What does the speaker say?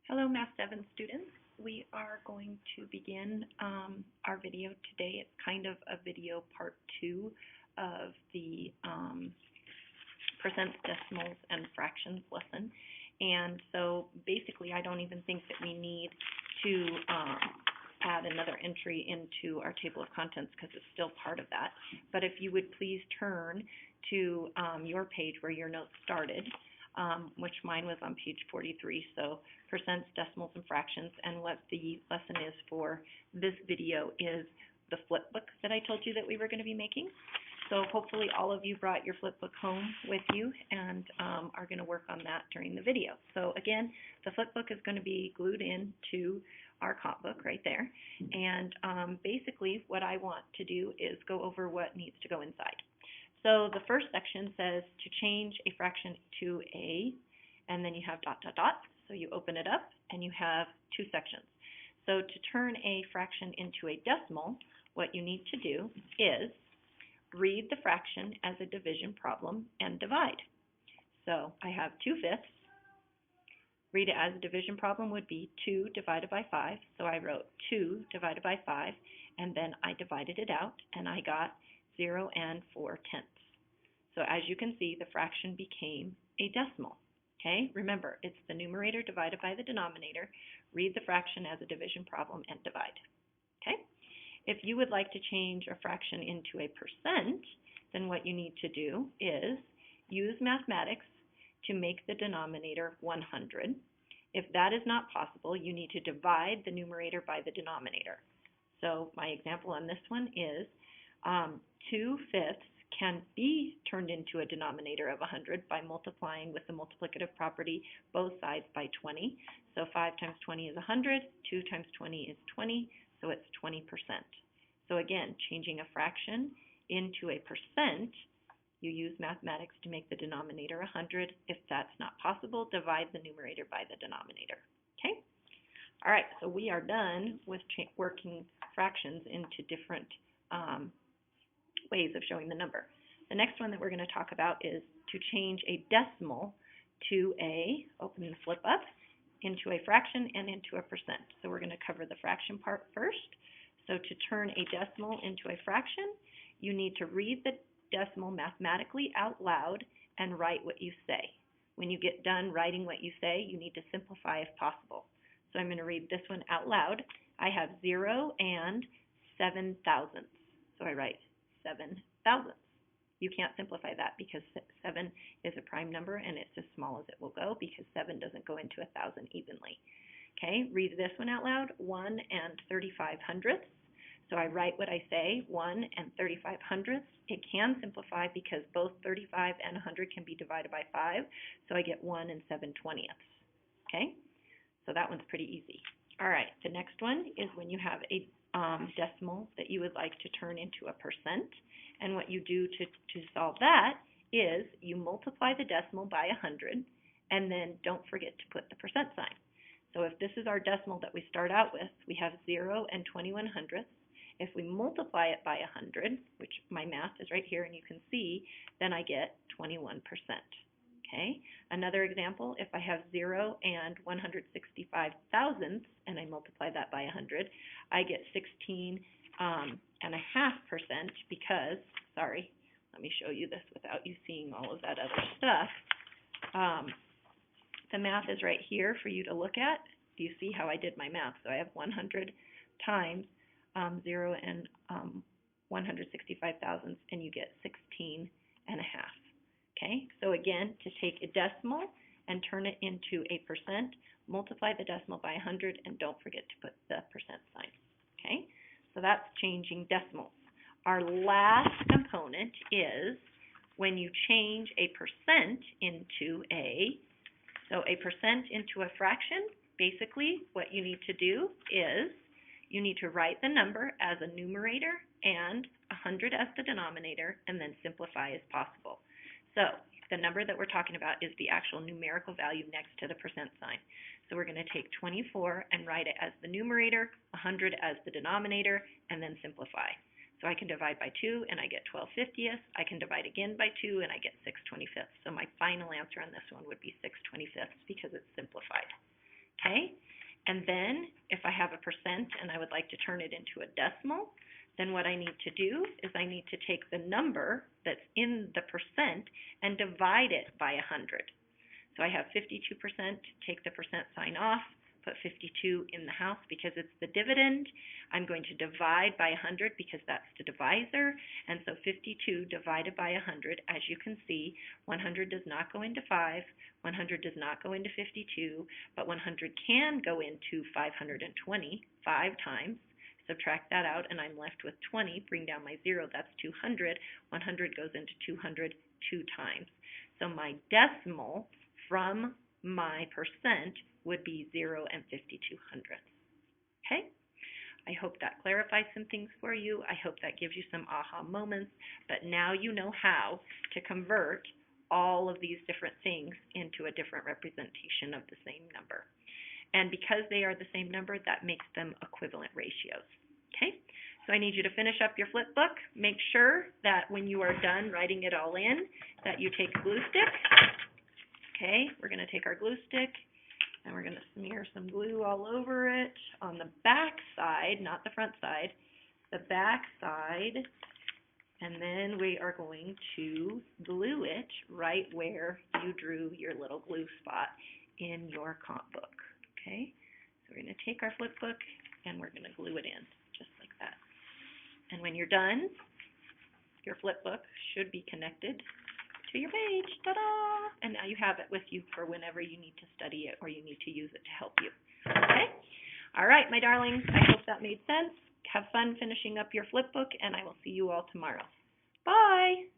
Hello, Math 7 students. We are going to begin our video today. It's kind of a video part 2 of the percents, decimals, and fractions lesson. And so basically I don't even think that we need to add another entry into our table of contents because it's still part of that. But if you would please turn to your page where your notes started, which mine was on page 43, so percents, decimals, and fractions, and what the lesson is for this video is the flip book that I told you that we were going to be making. So hopefully all of you brought your flip book home with you and are going to work on that during the video. So again, the flip book is going to be glued into our comp book right there, and basically what I want to do is go over what needs to go inside. So the first section says to change a fraction to a, and then you have dot, dot, dot. So you open it up and you have two sections. So to turn a fraction into a decimal, what you need to do is read the fraction as a division problem and divide. So I have 2/5. Read it as a division problem would be 2 divided by 5. So I wrote 2 divided by 5, and then I divided it out, and I got 0 and 4/10. So as you can see, the fraction became a decimal. Okay, remember, it's the numerator divided by the denominator. Read the fraction as a division problem and divide. Okay, if you would like to change a fraction into a percent, then what you need to do is use mathematics to make the denominator 100. If that is not possible, you need to divide the numerator by the denominator. So my example on this one is 2/5 can be turned into a denominator of 100 by multiplying with the multiplicative property both sides by 20. So 5 times 20 is 100, 2 times 20 is 20, so it's 20%. So again, changing a fraction into a percent, you use mathematics to make the denominator 100. If that's not possible, divide the numerator by the denominator. Okay? All right, so we are done with working fractions into different ways of showing the number. The next one that we're going to talk about is to change a decimal to a, open the flip up, into a fraction and into a percent. So we're going to cover the fraction part first. So to turn a decimal into a fraction, you need to read the decimal mathematically out loud and write what you say. When you get done writing what you say, you need to simplify if possible. So I'm going to read this one out loud. I have 0 and 7 thousandths. So I write 7 thousandths. You can't simplify that because 7 is a prime number and it's as small as it will go because 7 doesn't go into 1,000 evenly. Okay, read this one out loud, 1 and 35 hundredths. So I write what I say, 1 and 35 hundredths. It can simplify because both 35 and 100 can be divided by 5, so I get 1 and 7/20. Okay, so that one's pretty easy. All right, the next one is when you have a decimal that you would like to turn into a percent, and what you do to solve that is you multiply the decimal by 100, and then don't forget to put the percent sign. So if this is our decimal that we start out with, we have 0 and 21 hundredths. If we multiply it by 100, which my math is right here and you can see, then I get 21%. Okay, another example, if I have 0 and 165 thousandths and I multiply that by 100, I get 16.5% because, sorry, let me show you this without you seeing all of that other stuff. The math is right here for you to look at. Do you see how I did my math? So I have 100 times 0 and 165 thousandths, and you get 16.5. Okay, so again, to take a decimal and turn it into a percent, multiply the decimal by 100 and don't forget to put the percent sign. Okay, so that's changing decimals. Our last component is when you change a percent into a, so a percent into a fraction, basically what you need to do is you need to write the number as a numerator and 100 as the denominator and then simplify as possible. So the number that we're talking about is the actual numerical value next to the percent sign. So we're going to take 24 and write it as the numerator, 100 as the denominator, and then simplify. So I can divide by 2 and I get 12/50. I can divide again by 2 and I get 6/25. So my final answer on this one would be 6/25 because it's simplified. Okay? And then if I have a percent and I would like to turn it into a decimal, then what I need to do is I need to take the number that's in the percent and divide it by 100. So I have 52%, take the percent sign off, put 52 in the house because it's the dividend. I'm going to divide by 100 because that's the divisor. And so 52 divided by 100, as you can see, 100 does not go into 5, 100 does not go into 52, but 100 can go into 520 5 times. Subtract that out, and I'm left with 20. Bring down my 0, that's 200. 100 goes into 200 2 times. So my decimal from my percent would be 0 and 52 hundredths. Okay? I hope that clarifies some things for you. I hope that gives you some aha moments. But now you know how to convert all of these different things into a different representation of the same number. And because they are the same number, that makes them equivalent ratios. Okay? So I need you to finish up your flip book. Make sure that when you are done writing it all in, that you take a glue stick. Okay, we're going to take our glue stick and we're going to smear some glue all over it on the back side, not the front side, the back side, and then we are going to glue it right where you drew your little glue spot in your comp book. Okay, so we're going to take our flip book and we're going to glue it in just like that. And when you're done, your flip book should be connected to your page. Ta-da! And now you have it with you for whenever you need to study it or you need to use it to help you. Okay? All right, my darlings, I hope that made sense. Have fun finishing up your flip book, and I will see you all tomorrow. Bye!